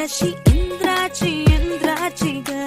अशी इंद्राची इंद्राची ग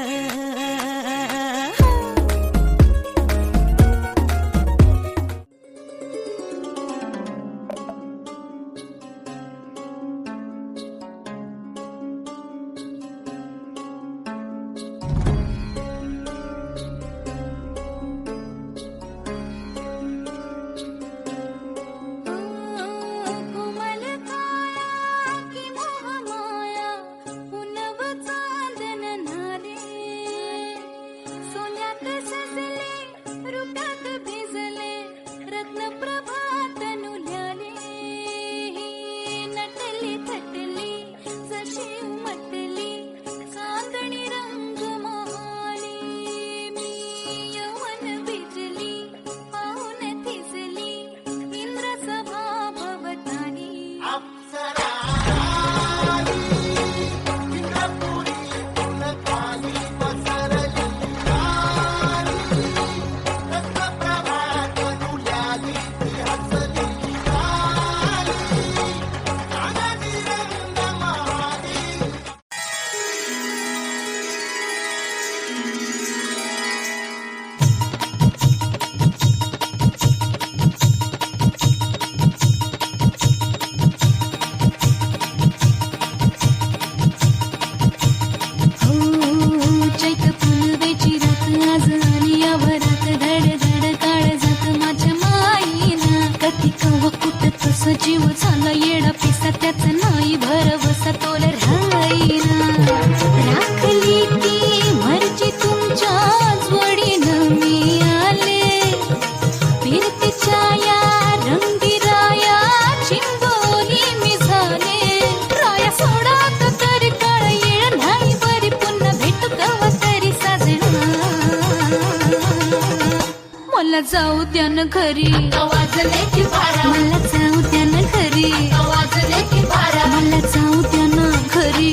जीव झाला येडा पिसा त्याच नाही भरवसा तोल राहीना राखली ती मर्जी तुमच्याच वडीनं मी आले फिरतीच्या या रंगी राया चिंबोली मी झाले राया सोडात तरी काळ येळ नाही बरी पुन्हा भेटू कवा तरी साजना मला जाऊ द्या न घरी वाजले की बारा मला जाऊ द्या न घरी वाजले की बारा मला जाऊ द्या न घरी